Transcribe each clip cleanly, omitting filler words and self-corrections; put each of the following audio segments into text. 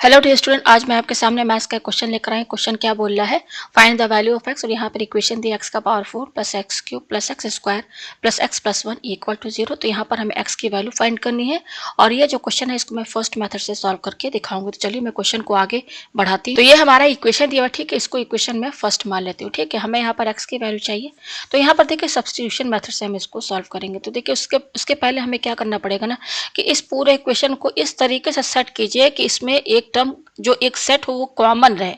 Hello dear student, आज मैं आपके सामने मैथ्स का क्वेश्चन लेकर आई। क्वेश्चन क्या बोल रहा है, find the value of X. और यहाँ पर इक्वेशन दी एक्स का power 4 plus X cube plus X square plus X plus 1 equal to 0। तो यहाँ पर हमें एक्स की वैल्यू फाइंड करनी है और ये जो क्वेश्चन है इसको मैं फर्स्ट मेथड से सॉल्व करके दिखाऊंगी। तो चलिए मैं क्वेश्चन को आगे बढ़ाती हूँ। तो ये हमारा इक्वेशन दिया हुआ, ठीक है, इसको इक्वेशन में फर्स्ट मान लेती हूँ। ठीक है, हमें यहाँ पर एक्स की वैल्यू चाहिए। तो यहाँ पर देखिए सब्स्टिट्यूशन मेथड से हम इसको सॉल्व करेंगे। तो देखिए उसके पहले हमें क्या करना पड़ेगा ना, कि इस पूरे इक्वेशन को इस तरीके से सेट कीजिए कि इसमें एक टर्म जो एक सेट हो वो कॉमन रहे।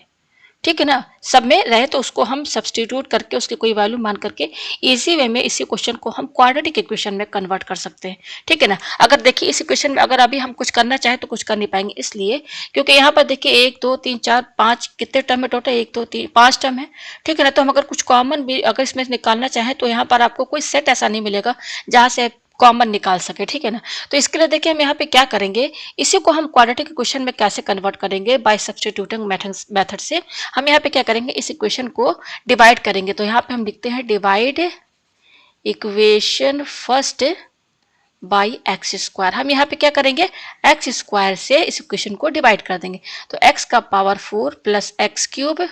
ठीक है ना, सब में रहे तो उसको हम सब्स्टिट्यूट करके उसकी कोई वैल्यू मान करके इजी वे में इसी क्वेश्चन को हम क्वाड्रेटिक इक्वेशन में कन्वर्ट कर सकते हैं। ठीक है ना, अगर देखिए इस इक्वेशन में अगर अभी हम कुछ करना चाहें तो कुछ कर नहीं पाएंगे, इसलिए क्योंकि यहाँ पर देखिए 1 2 3 4 5 कितने टर्म है टोटल, 1 2 3 5 टर्म है। ठीक है ना, तो हम अगर कुछ कॉमन भी अगर इसमें निकालना चाहें तो यहाँ पर आपको कोई सेट ऐसा नहीं मिलेगा जहाँ से कॉमन निकाल सके। ठीक है ना, तो इसके लिए देखिए हम यहाँ पे क्या करेंगे, इसी को हम क्वाड्रेटिक इक्वेशन में कैसे कन्वर्ट करेंगे, बाय सब्स्टिट्यूटिंग मेथड से। हम यहाँ पे क्या करेंगे, इस इक्वेशन को डिवाइड करेंगे। तो यहाँ पे हम लिखते हैं divide equation first by x square. हम यहाँ पे क्या करेंगे, एक्स स्क्वायर से इस इक्वेशन को डिवाइड कर देंगे। तो एक्स का power 4 plus X cube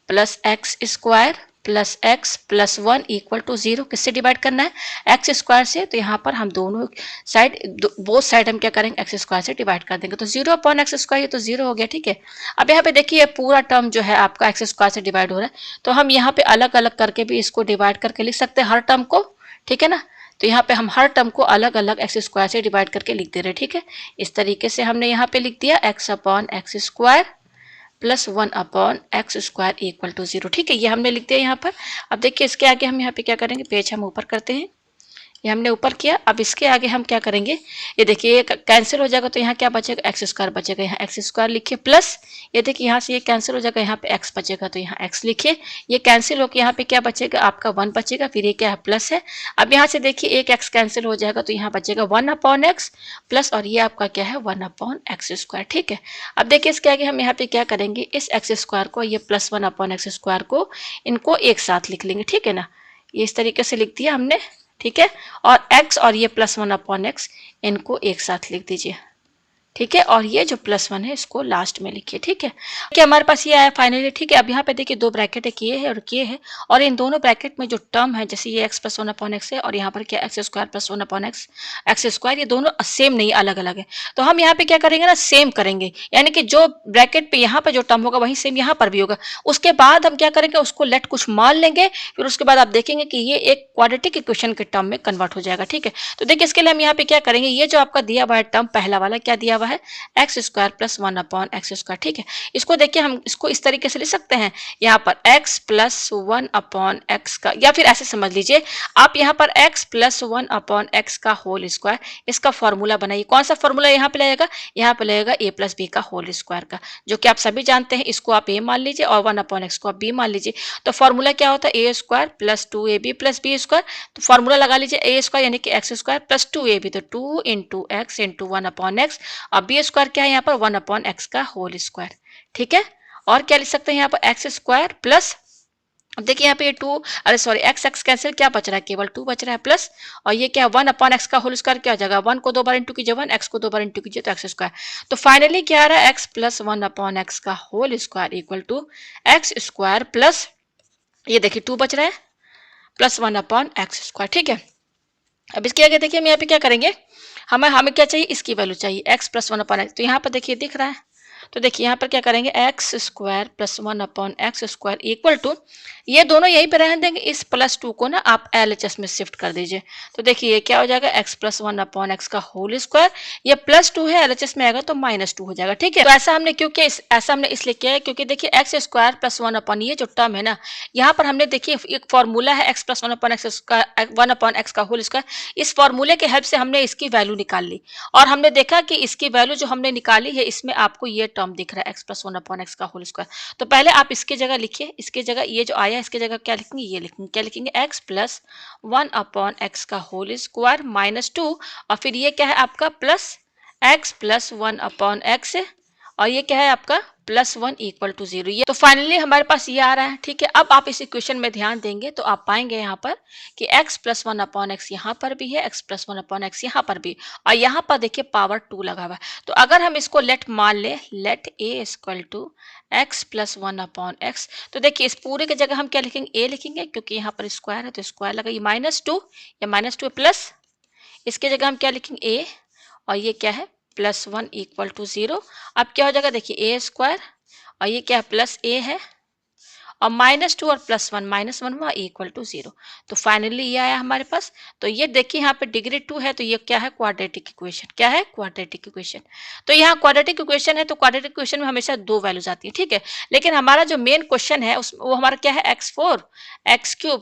plus X square plus X plus 1 equal to 0। किससे डिवाइड करना है, एक्स स्क्वायर से। तो यहाँ पर हम दोनों साइड बोथ साइड हम क्या करेंगे, एक्स स्क्वायर से डिवाइड कर देंगे। तो 0 अपॉन एक्स स्क्वायर, ये तो 0 हो गया। ठीक है, अब यहाँ पे देखिए पूरा टर्म जो है आपका एक्स स्क्वायर से डिवाइड हो रहा है, तो हम यहाँ पे अलग अलग करके भी इसको डिवाइड करके लिख सकते हैं हर टर्म को। ठीक है ना, तो यहाँ पे हम हर टर्म को अलग अलग एक्स स्क्वायर से डिवाइड करके लिख दे रहे हैं। ठीक है, इस तरीके से हमने यहाँ पे लिख दिया X upon X square plus 1 upon X square equal to 0। ठीक है, ये हमने लिख दिया यहाँ पर। अब देखिए इसके आगे हम यहाँ पे क्या करेंगे, पेज हम ऊपर करते हैं, ये हमने ऊपर किया। अब इसके आगे हम क्या करेंगे, ये देखिए ये कैंसिल हो जाएगा, तो यहाँ क्या बचेगा, एक्स स्क्वायर बचेगा। यहाँ एक्स स्क्वायर लिखिए प्लस, ये देखिए यहाँ से ये कैंसिल हो जाएगा, यहाँ पे एक्स बचेगा, तो यहाँ एक्स लिखिए। ये कैंसिल होकर यहाँ पे क्या बचेगा, आपका 1 बचेगा, फिर ये क्या है, प्लस है। अब यहाँ से देखिए एक एक्स कैंसिल हो जाएगा, तो यहाँ बचेगा 1 अपॉन एक्स प्लस, और ये आपका क्या है 1 अपॉन एक्स स्क्वायर। ठीक है, अब देखिए इसके आगे हम यहाँ पे क्या करेंगे, इस एक्स स्क्वायर को, ये प्लस 1 अपॉन एक्स स्क्वायर को, इनको एक साथ लिख लेंगे। ठीक है ना, ये इस तरीके से लिख दिया हमने। ठीक है, और x और ये प्लस 1 अपॉन एक्स, इनको एक साथ लिख दीजिए। ठीक है, और ये जो प्लस 1 है इसको लास्ट में लिखिए। ठीक है, कि हमारे पास ये आया फाइनली। ठीक है, अब यहाँ पे देखिए दो ब्रैकेट है, किए है और किए है, और इन दोनों ब्रैकेट में जो टर्म है, जैसे ये एक्स प्लस 1 अपॉन एक्स है और यहाँ पर क्या x square plus 1 upon x x square, ये दोनों सेम नहीं अलग अलग है। तो हम यहाँ पे क्या करेंगे ना, सेम करेंगे, यानी कि जो ब्रैकेट पे यहाँ पे जो टर्म होगा वही सेम यहाँ पर भी होगा। उसके बाद हम क्या करेंगे, उसको लेट कुछ मान लेंगे, फिर उसके बाद आप देखेंगे कि ये एक क्वाड्रेटिक इक्वेशन के टर्म में कन्वर्ट हो जाएगा। ठीक है, तो देखिए इसके लिए हम यहाँ पे क्या करेंगे, ये जो आपका दिया हुआ है टर्म पहला वाला क्या दिया हुआ है, x square plus 1 upon X square. ठीक है, इसको देखिए हम इसको इस तरीके से लिख सकते हैं, यहाँ पर x प्लस 1 अपॉन एक्स का, या फिर ऐसे समझ लीजिए आप यहाँ पर x प्लस 1 अपॉन एक्स का होल स्क्वायर, इसका फॉर्मूला बनाइए। कौन सा फॉर्मूला यहाँ पे लगेगा, यहाँ पे लगेगा a प्लस बी का होल स्क्वायर का, जो कि आप सभी जानते हैं। इसको आप a मान लीजिए और 1 अपॉन एक्स को आप b मान लीजिए। तो फॉर्मूला क्या होता है, a square plus 2ab plus B square. तो फॉर्मूला लगा लीजिए a स्क्वायर यानी कि एक्स स्क्वायर प्लस 2ab, तो 2 into x into 1 upon x, और बी स्क्वायर क्या है यहाँ पर 1 अपॉन एक्स का होल स्क्वायर। ठीक है, और क्या लिख सकते हैं यहाँ पर एक्स स्क्वायर प्लस, अब देखिए यहाँ पे ये 2, अरे सॉरी एक्स एक्स कैंसिल, क्या बच रहा है, केवल 2 बच रहा है प्लस, और ये क्या 1 अपॉन एक्स का होल स्क्वायर क्या हो जाएगा, 1 को 2 बार इंटू कीजिए 1, एक्स को 2 बार इंटू कीजिए तो एक्स स्क्वायर। तो फाइनली क्या आ रहा है, एक्स प्लस 1 अपॉन एक्स का whole square equal to X square plus, ये देखिए 2 बच रहा है, प्लस 1 अपॉन एक्स स्क्वायर। ठीक है, अब इसके आगे देखिए हम यहाँ पे क्या करेंगे, हमें हमें क्या चाहिए, इसकी वैल्यू चाहिए एक्स प्लस 1 अपॉन एक्स। तो यहाँ पर देखिए दिख रहा है, तो देखिए यहाँ पर क्या करेंगे, X square plus 1 upon X square equal to, ये दोनों यहीं पे रहने देंगे, इस प्लस 2 को ना आप एलएचएस में शिफ्ट कर दीजिए। तो देखिए ये क्या हो जाएगा, एक्स प्लस 1 अपॉन एक्स का होल स्क्वायर, ये प्लस 2 है, एलएचएस में आएगा तो माइनस 2 हो जाएगा। ठीक है, तो ऐसा हमने क्यों किया, ऐसा हमने इसलिए किया है क्योंकि देखिए एक्स स्क्वायर प्लस 1 अपॉन ये जो टर्म है ना, यहाँ पर हमने देखिए एक फॉर्मूला है X plus 1 upon X square 1 upon X का होल स्क्वायर, इस फॉर्मूले के हेल्प से हमने इसकी वैल्यू निकाल ली, और हमने देखा कि इसकी वैल्यू जो हमने निकाली है इसमें आपको ये टर्म दिख रहा है एक्स प्लस 1 अपॉन एक्स का होल स्क्वायर। तो पहले आप इसकी जगह लिखिए, इसकी जगह ये जो आया इसकी जगह क्या लिखेंगे, ये लिखेंगे, क्या लिखेंगे, एक्स प्लस 1 अपॉन एक्स का होल स्क्वायर माइनस 2, और फिर ये क्या है आपका plus X plus 1 upon x, और ये क्या है आपका +1 इक्वल टू 0। ये तो फाइनली हमारे पास ये आ रहा है। ठीक है, अब आप इस इक्वेशन में ध्यान देंगे तो आप पाएंगे यहाँ पर कि x plus one upon x यहाँ पर भी है, x plus one upon x यहाँ पर भी, और यहाँ पर देखिए पावर 2 लगा हुआ है। तो अगर हम इसको लेट मान ले, let a equal to X plus one upon X, तो देखिए इस पूरे की जगह हम क्या लिखेंगे, a लिखेंगे, क्योंकि यहाँ पर स्क्वायर है तो स्क्वायर लगा, ये -2 या -2 प्लस, इसके जगह हम क्या लिखेंगे a, और ये क्या है +1 इक्वल टू 0। अब क्या हो जाएगा देखिए ए स्क्वायर, और ये क्या है प्लस ए है, और -2 और +1 -1 हुआ इक्वल टू 0। तो फाइनली ये आया हमारे पास। तो ये देखिए यहाँ पे डिग्री 2 है, तो ये क्या है क्वाड्रेटिक इक्वेशन। क्या है क्वाड्रेटिक इक्वेशन। तो यहाँ क्वाड्रेटिक इक्वेशन है, तो क्वाड्रेटिक इक्वेशन में हमेशा 2 वैल्यूज आती है। ठीक है, लेकिन हमारा जो मेन क्वेश्चन है उस वो हमारा क्या है x4 x³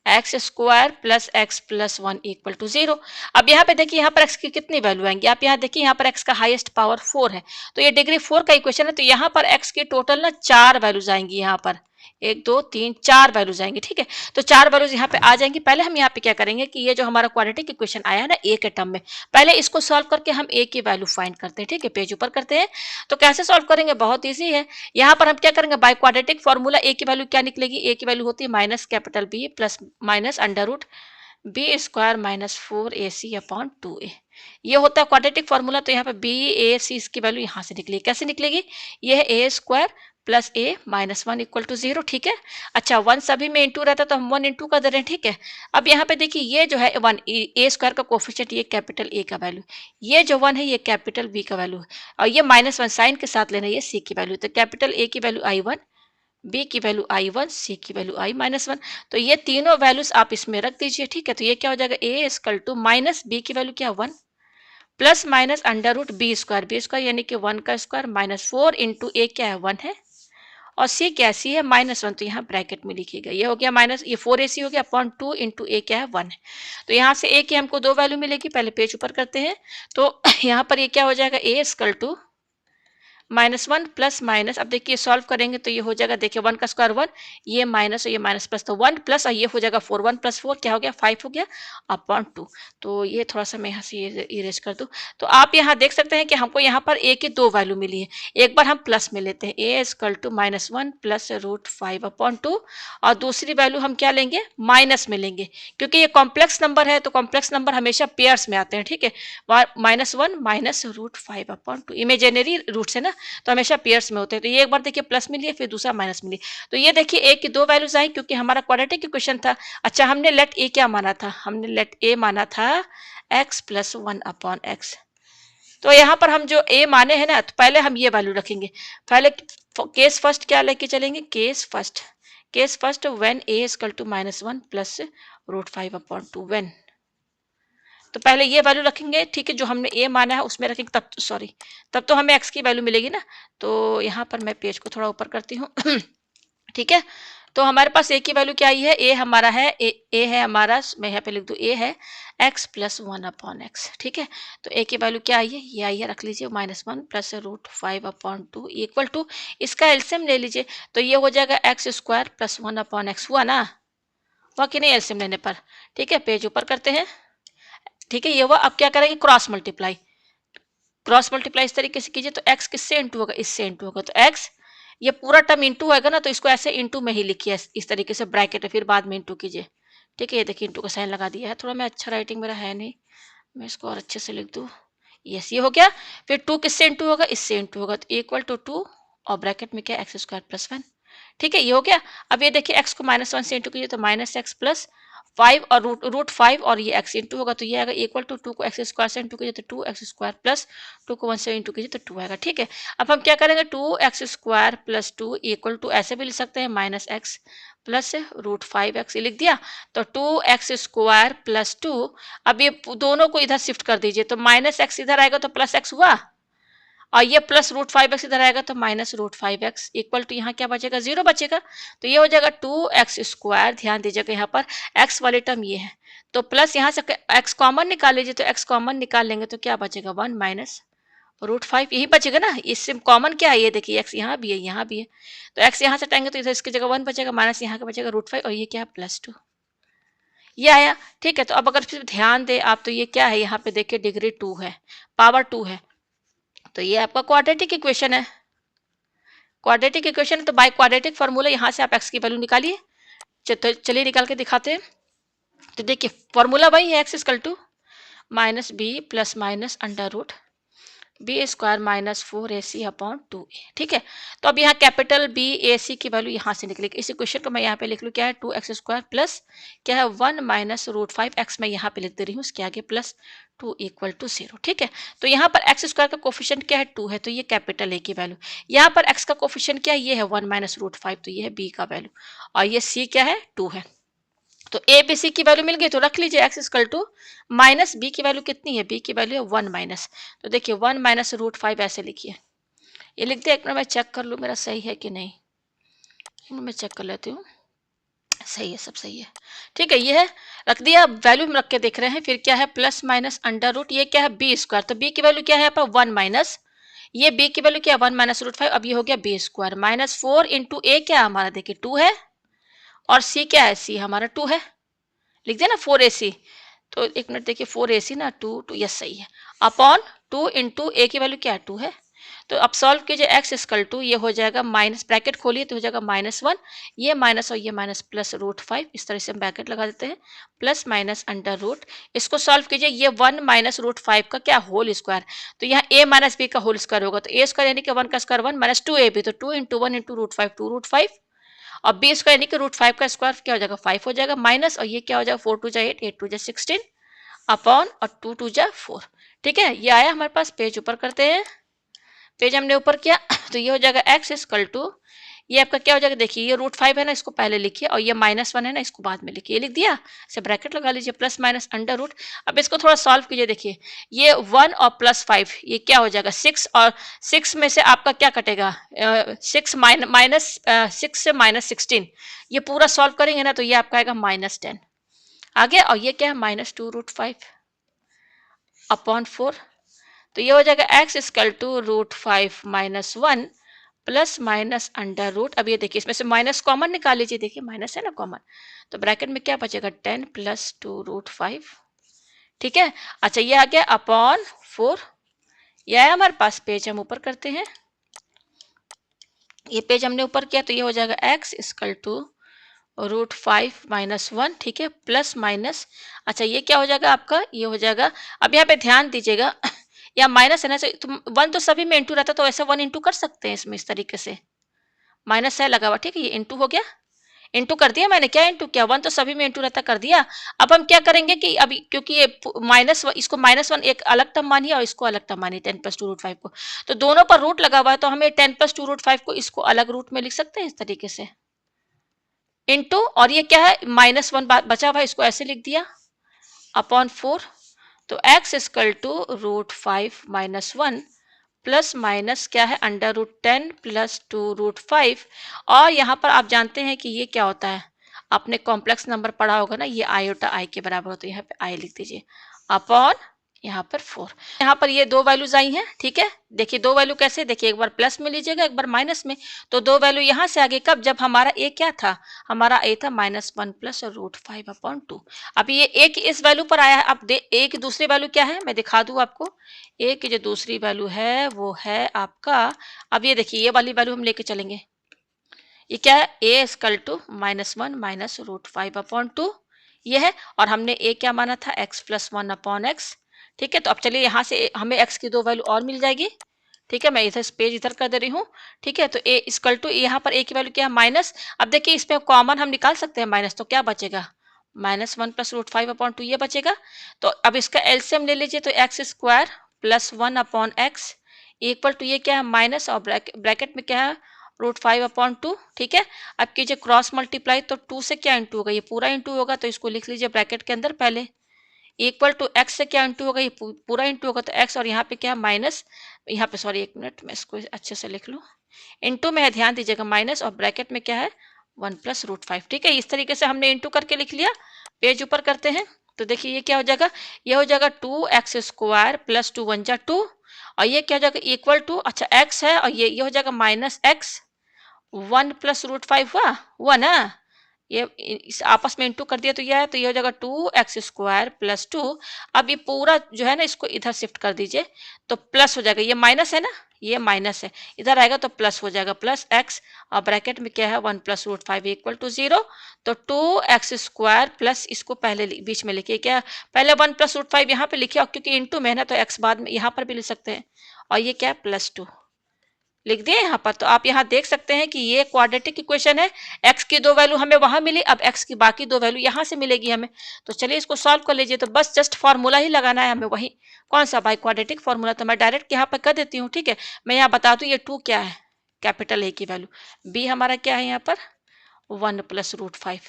X square plus X plus one equal to 0। अब यहाँ पे देखिए यहाँ पर x की कितनी वैल्यू आएंगी, आप यहाँ देखिए यहाँ पर x का हाईएस्ट पावर 4 है, तो ये डिग्री 4 का इक्वेशन है, तो यहाँ पर x की टोटल ना 4 वैल्यूज आएंगी, यहाँ पर 1 2 3 4 वैल्यूज आएंगी। ठीक है, तो 4 वैल्यूज यहाँ पे आ जाएंगी। पहले हम यहाँ पे क्या करेंगे कि ये जो हमारा क्वाड्रेटिक इक्वेशन आया है ना a के टर्म में, पहले इसको सॉल्व करके हम a की वैल्यू फाइंड करते हैं। ठीक है, पेज ऊपर करते हैं। तो कैसे सॉल्व करेंगे, बहुत ईजी है। यहाँ पर हम क्या करेंगे, बाय क्वाड्रेटिक फॉर्मूला a की वैल्यू क्या निकलेगी, a की वैल्यू होती है minus capital B plus minus under root B square -4ac/2a। ये होता है क्वाड्रेटिक फॉर्मूला। तो यहाँ पे बी ए सी इसकी वैल्यू यहाँ से निकलेगी, कैसे निकलेगी, ये है A square plus A -1 equal to 0। ठीक है, अच्छा 1 सभी में इंटू रहता है तो हम 1 इंटू कर दे रहे हैं। ठीक है, अब यहाँ पे देखिए ये जो है 1 ए स्क्वायर का कोफिशिएंट, ये कैपिटल ए का वैल्यू, ये जो 1 है ये कैपिटल बी का वैल्यू है, और ये -1 साइन के साथ लेना, ये सी की वैल्यू। तो कैपिटल ए की वैल्यू I1, बी की वैल्यू I1, सी की वैल्यू I-1। तो ये तीनों वैल्यूज आप इसमें रख दीजिए। ठीक है, तो ये क्या हो जाएगा, A equal to minus B की वैल्यू क्या 1 plus minus under root B square यानी कि 1 का स्क्वायर -4 इंटू ए क्या है 1 है, और सी क्या है, सी है -1, तो यहाँ ब्रैकेट में लिखिएगा, ये हो गया माइनस, ये 4ac हो गया अपॉन 2 इंटू ए क्या है 1 है। तो यहाँ से ए की हमको 2 वैल्यू मिलेगी, पहले पेज ऊपर करते हैं। तो यहाँ पर ये क्या हो जाएगा, A equal to -1 plus minus, अब देखिए सॉल्व करेंगे तो ये हो जाएगा, देखिए 1 का स्क्वायर 1, ये माइनस और ये माइनस प्लस, तो 1 प्लस और ये हो जाएगा 4, 1 प्लस 4 क्या हो गया 5 हो गया अपॉन 2। तो ये थोड़ा सा मैं यहाँ से इरेज कर दूँ। तो आप यहाँ देख सकते हैं कि हमको यहाँ पर ए की 2 वैल्यू मिली है। एक बार हम प्लस में लेते हैं, ए इक्वल टू -1 प्लस √5 अपॉन 2, और दूसरी वैल्यू हम क्या लेंगे, माइनस में लेंगे, क्योंकि ये कॉम्प्लेक्स नंबर है तो कॉम्प्लेक्स नंबर हमेशा पेयर्स में आते हैं। ठीक है, -1 माइनस √5 अपॉन 2, इमेजिनरी रूट्स है ना, तो हमेशा पेयर्स में होते हैं। तो ये एक बार देखिए प्लस मिली है, फिर दूसरा माइनस मिली, तो ये देखिए ए की 2 वैल्यूज आई, क्योंकि हमारा क्वाड्रेटिक इक्वेशन था। अच्छा हमने लेट ए क्या माना था, हमने लेट ए माना था x प्लस 1 अपॉन एक्स। तो यहाँ पर हम जो ए माने हैं ना, तो पहले हम ये वैल्यू रखेंगे। पहले केस फर्स्ट क्या लेके चलेंगे, case first when a equal to -1 plus √5 upon 2 when, तो पहले ये वैल्यू रखेंगे। ठीक है, जो हमने ए माना है उसमें रखेंगे, तब सॉरी तब तो हमें एक्स की वैल्यू मिलेगी ना। तो यहाँ पर मैं पेज को थोड़ा ऊपर करती हूँ। ठीक है, तो हमारे पास ए की वैल्यू क्या आई है, ए हमारा है ए है हमारा, मैं यहाँ पे लिख दूँ ए है x प्लस 1 अपॉन एक्स। ठीक है, तो ए की वैल्यू क्या आई है, ये आई है, रख लीजिए -1 प्लस √5 अपॉन 2 इक्वल टू, इसका एलसीएम ले लीजिए, तो ये हो जाएगा x square plus 1 upon x, हुआ ना, हुआ कि नहीं एलसीएम लेने पर। ठीक है, पेज ऊपर करते हैं। ठीक है, ये हुआ। अब क्या करेंगे, क्रॉस मल्टीप्लाई इस तरीके से कीजिए, तो x किससे इंटू होगा, इससे इंटू होगा, तो x ये पूरा टर्म इंटू होगा ना, तो इसको ऐसे इंटू में ही लिखिए, इस तरीके से ब्रैकेट है, फिर बाद में इंटू कीजिए। ठीक है, ये देखिए इंटू का साइन लगा दिया है, थोड़ा मैं अच्छा राइटिंग मेरा है नहीं, मैं इसको और अच्छे से लिख दूँ। यस, ये हो गया। फिर 2 किससे इंटू होगा, इससे इंटू होगा, तो इक्वल टू 2 और ब्रैकेट में क्या एक्स स्क्वायर प्लस 1। ठीक है, ये हो गया। अब ये देखिए x को -1 से इंटू कीजिए, तो -x प्लस 5 और √5 और ये x इंटू होगा, तो ये आएगा इक्वल टू 2 को एक्स स्क्वायर से इंटू कीजिए तो 2x स्क्वायर प्लस 2 को 1 से इंटू कीजिए तो 2 आएगा। ठीक है, अब हम क्या करेंगे, 2x square plus 2 equal to, ऐसे भी लिख सकते हैं -x प्लस √5x, लिख दिया, तो 2x स्क्वायर प्लस 2। अब ये दोनों को इधर शिफ्ट कर दीजिए, तो -x इधर आएगा तो प्लस x हुआ, और ये प्लस √5x इधर आएगा तो माइनस √5x इक्वल टू, यहाँ क्या बचेगा, 0 बचेगा। तो ये हो जाएगा 2x स्क्वायर, ध्यान दीजिएगा यहाँ पर x वाले टर्म ये है, तो प्लस यहाँ से x कॉमन निकाल लीजिए, तो x कॉमन निकाल लेंगे तो क्या बचेगा, 1 माइनस √5, यही बचेगा ना। इससे कॉमन क्या है, ये देखिए x यहाँ भी है, यहाँ भी है, तो x यहाँ से हटाएंगे तो इधर इसकी जगह 1 बचेगा, माइनस यहाँ का बचेगा √5, और ये क्या है +2, ये आया। ठीक है, तो अब अगर फिर ध्यान दे आप, तो ये क्या है, यहाँ पे देखिए डिग्री 2 है, पावर 2 है, तो ये आपका क्वाड्रेटिक इक्वेशन है। क्वाड्रेटिक इक्वेशन है तो बाय क्वाड्रेटिक फॉर्मूला यहाँ से आप एक्स की वैल्यू निकालिए। तो चलिए निकाल के दिखाते हैं। तो देखिए फॉर्मूला वही है, X equal to minus B plus minus under root B square minus 4ac upon 2a। ठीक है, तो अब यहाँ कैपिटल बी ए सी की वैल्यू यहाँ से निकलेगी। इस इक्वेशन को मैं यहाँ पे लिख लूँ, क्या है 2x स्क्वायर प्लस क्या है 1 माइनस रूट 5x मैं यहाँ पे लिख दे रही हूँ, उसके आगे प्लस 2 इक्वल टू 0। ठीक है, तो यहाँ पर एक्स स्क्वायर का कोफिशिएंट क्या है 2 है, तो ये कैपिटल ए की वैल्यू। यहाँ पर एक्स का कोफिशिएंट क्या है, ये है 1 माइनस रूट 5, तो ये है बी का वैल्यू, और ये सी क्या है 2 है। तो ए बी सी की वैल्यू मिल गई, तो रख लीजिए X equal to minus B की वैल्यू कितनी है, बी की वैल्यू है 1 माइनस, तो देखिए 1 माइनस रूट 5 ऐसे लिखिए। ये लिख दिया, एक मिनट मैं चेक कर लूँ मेरा सही है कि नहीं, मैं चेक कर लेती हूँ। सही है, सब सही है। ठीक है, ये है रख दिया, वैल्यू हम रख के देख रहे हैं। फिर क्या है प्लस माइनस अंडर रूट, ये क्या है बी स्क्वायर, तो बी की वैल्यू क्या है यहाँ पर 1 माइनस, ये बी की वैल्यू क्या है 1 माइनस रूट 5, अब ये हो गया बी स्क्वायर माइनस 4 इंटू ए क्या हमारा देखिए 2 है, और सी क्या है, सी हमारा 2 है, लिख दिया ना 4ac। तो एक मिनट देखिए 4ac ना 2 यस सही है, अपॉन 2 इंटू ए की वैल्यू क्या है 2 है। तो अब सॉल्व कीजिए एक्स इक्वल टू, ये हो जाएगा माइनस, ब्रैकेट खोलिए तो हो जाएगा -1, ये माइनस और ये माइनस प्लस रूट 5, इस तरह से हम ब्रैकेट लगा देते हैं, प्लस माइनस अंडर रूट, इसको सॉल्व कीजिए, ये 1 माइनस रूट 5 का क्या होल स्क्वायर, तो यहाँ a माइनस बी का होल स्क्वायर होगा, तो ए स्क्वायर यानी कि 1 का स्क्वायर 1 माइनस 2ab, तो 2 इंटू 1 इंटू रूट 5 2 रूट 5, और बी स्क्वायर यानी कि रूट 5 का स्क्वायर क्या हो जाएगा 5 हो जाएगा, माइनस और ये क्या हो जाएगा 4 2 जा 8 8 2 जा 16 अपॉन और 2 2 जा 4। ठीक है, ये आया हमारे पास, पेज ऊपर करते हैं, पेज हमने ऊपर किया तो ये हो जाएगा एक्स इक्वल टू, ये आपका क्या हो जाएगा देखिए, ये रूट 5 है ना, इसको पहले लिखिए, और ये -1 है ना, इसको बाद में लिखिए, ये लिख दिया, इसे ब्रैकेट लगा लीजिए, प्लस माइनस अंडर रूट। अब इसको थोड़ा सॉल्व कीजिए, देखिए ये 1 और प्लस 5 ये क्या हो जाएगा 6, और 6 में से आपका क्या कटेगा 6 माइनस 6 से -16, ये पूरा सॉल्व करेंगे ना तो ये आपका आएगा -10 आ गया, और ये क्या है -2 रूट 5 अपॉन 4, तो ये हो जाएगा X equal to root 5 minus 1 plus minus under root. अब ये देखिए इसमें से माइनस कॉमन निकाल लीजिए, देखिए माइनस है ना कॉमन, तो ब्रैकेट में क्या बचेगा 10 प्लस 2 रूट 5। ठीक है, अच्छा ये आ गया अपॉन 4, ये आया हमारे पास, पेज हम ऊपर करते हैं, ये पेज हमने ऊपर किया, तो ये हो जाएगा X equal to root 5 minus 1, ठीक है, प्लस माइनस, अच्छा ये क्या हो जाएगा आपका, ये हो जाएगा, अब यहाँ पे ध्यान दीजिएगा या माइनस है ना, तो 1 तो सभी में इंटू रहता है, तो ऐसे 1 इंटू कर सकते हैं इसमें, इस तरीके से माइनस है लगा हुआ, ठीक है, ये इंटू हो गया, इंटू कर दिया मैंने, क्या इंटू किया 1 तो सभी में इंटू रहता कर दिया। अब हम क्या करेंगे कि अभी क्योंकि ये माइनस इसको -1 एक अलग टर्म मानिए और इसको अलग टर्म मानिए 10 प्लस 2 रूट 5 को, तो दोनों पर रूट लगा हुआ है, तो हमें 10 प्लस 2 रूट 5 को इसको अलग रूट में लिख सकते हैं इस तरीके से, इंटू, और ये क्या है -1 बचा हुआ, इसको ऐसे लिख दिया अपॉन 4, तो x equal to root 5 minus 1 plus minus क्या है अंडर रूट 10 प्लस 2 रूट 5, और यहाँ पर आप जानते हैं कि ये क्या होता है, आपने कॉम्प्लेक्स नंबर पढ़ा होगा ना, ये आयोटा आई के बराबर होता है, यहाँ पे आई लिख दीजिए अपॉन यहाँ पर 4, यहाँ पर ये दो वैल्यूज आई हैं। ठीक है, देखिए दो वैल्यू कैसे, देखिए एक बार प्लस में लीजिएगा एक बार माइनस में, तो दो वैल्यू यहाँ से आगे, कब जब हमारा ए क्या था, हमारा ए था -1 प्लस रूट 5 अपॉन 2। अभी ये ए की इस वैल्यू पर आया है, अब ए की दूसरी वैल्यू क्या है मैं दिखा दूँ आपको, ए की जो दूसरी वैल्यू है वो है आपका, अब ये देखिए ये वाली वैल्यू हम लेके चलेंगे, ये क्या है A equal to -1 minus root 5 upon 2, ये है, और हमने ए क्या माना था x प्लस 1 अपॉन एक्स। ठीक है, तो अब चलिए यहाँ से हमें x की दो वैल्यू और मिल जाएगी। ठीक है, मैं इधर पेज इधर कर दे रही हूँ। ठीक है, तो ए इक्वल टू यहाँ पर ए की वैल्यू क्या है माइनस, अब देखिए इसमें कॉमन हम निकाल सकते हैं माइनस, तो क्या बचेगा -1 प्लस रूट 5 अपॉन 2 ये बचेगा, तो अब इसका एलसीएम ले लीजिए, तो x square plus 1 upon x equal to ये क्या है माइनस, और ब्रैकेट में क्या है रूट 5 अपॉन 2। ठीक है, अब कीजिए क्रॉस मल्टीप्लाई, तो 2 से क्या इंटू होगा, ये पूरा इंटू होगा, तो इसको लिख लीजिए ब्रैकेट के अंदर पहले, इक्वल टू एक्स से क्या इंटू होगा, ये पूरा इंटू होगा, तो एक्स, और यहाँ पे क्या माइनस, यहाँ पे सॉरी एक मिनट मैं इसको अच्छे से लिख लूँ, इंटू में है ध्यान दीजिएगा माइनस, और ब्रैकेट में क्या है 1 प्लस रूट 5। ठीक है, इस तरीके से हमने इंटू करके लिख लिया, पेज ऊपर करते हैं, तो देखिए ये क्या हो जाएगा, ये हो जाएगा 2x स्क्वायर प्लस 2 1 जा 2, और ये क्या हो जाएगा इक्वल टू, अच्छा x है, और ये हो जाएगा -x 1 प्लस रूट 5 हुआ 1 है, ये इस आपस में इंटू कर दिया तो ये है, तो ये हो जाएगा 2x² प्लस 2। अब ये पूरा जो है ना इसको इधर शिफ्ट कर दीजिए तो प्लस हो जाएगा, ये माइनस है ना, ये माइनस है, इधर आएगा तो प्लस हो जाएगा, प्लस x और ब्रैकेट में क्या है 1 + √5 इक्वल टू 0। तो 2x² प्लस इसको पहले बीच में लिखिए, क्या पहले 1 + √5 यहाँ पे लिखिए, और क्योंकि इंटू में है ना तो x बाद में यहाँ पर भी लिख सकते हैं, और ये क्या है +2 लिख दिए यहाँ पर। तो आप यहाँ देख सकते हैं कि ये क्वाड्रेटिक इक्वेशन है, x की 2 वैल्यू हमें वहां मिली, अब x की बाकी 2 वैल्यू यहाँ से मिलेगी हमें। तो चलिए इसको सॉल्व कर लीजिए, तो बस जस्ट फार्मूला ही लगाना है हमें, वही कौन सा भाई क्वाड्रेटिक फार्मूला। तो मैं डायरेक्ट यहाँ पर कर देती हूँ, ठीक है। मैं यहाँ बता दूँ ये 2 क्या है, कैपिटल A की वैल्यू, B हमारा क्या है यहाँ पर 1 + √5,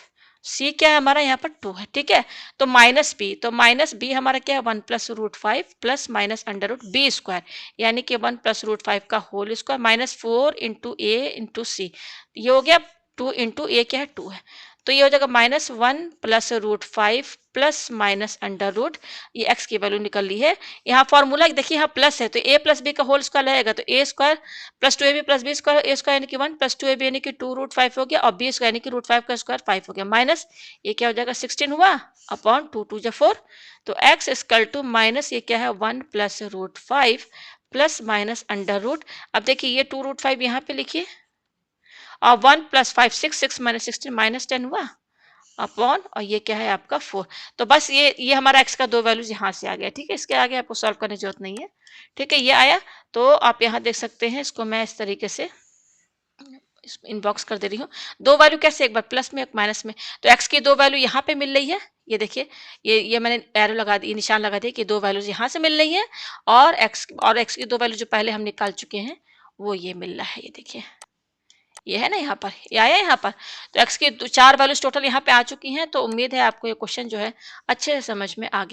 सी क्या है हमारा यहाँ पर 2 है, ठीक है। तो माइनस बी, तो माइनस बी हमारा क्या है 1 + √5 प्लस माइनस √b², यानी कि 1 + √5 का whole square minus 4 × a × c, ये हो गया 2 × a क्या है 2 है। तो ये हो जाएगा -1 + √5 प्लस माइनस √ ये x की वैल्यू निकल ली है। यहाँ फॉर्मूला देखिए यहाँ प्लस है तो a + b का होल स्क्वायर रहेगा, तो a² + 2ab + b² a² यानी कि 1 + 2ab यानी कि 2 √5 हो गया, और b² यानी कि √5 का स्क्वायर 5 हो गया, माइनस ये क्या हो जाएगा 16 हुआ अपॉन 2 2 4। तो x = माइनस ये क्या है 1 + √5 प्लस माइनस √ अब देखिए ये 2 √5 यहाँ पे लिखिए, और 1 + 5 6 6 - 16 -10 हुआ अपॉन, और ये क्या है आपका 4। तो बस ये हमारा x का 2 वैल्यूज यहाँ से आ गया, ठीक है। इसके आगे आपको सॉल्व करने की जरूरत नहीं है, ठीक है। ये आया, तो आप यहाँ देख सकते हैं, इसको मैं इस तरीके से इनबॉक्स कर दे रही हूँ। 2 वैल्यू कैसे, एक बार प्लस में एक माइनस में, तो x की 2 वैल्यू यहाँ पे मिल रही है, ये देखिए ये मैंने एरो लगा दी, निशान लगा दिया कि 2 वैल्यूज यहाँ से मिल रही है, और x की 2 वैल्यू जो पहले हम निकाल चुके हैं वो ये मिल रहा है, ये देखिए ये है ना यहाँ पर, ये आया यहाँ पर। तो x की 4 वैल्यूज टोटल यहाँ पे आ चुकी हैं। तो उम्मीद है आपको ये क्वेश्चन जो है अच्छे से समझ में आ गया।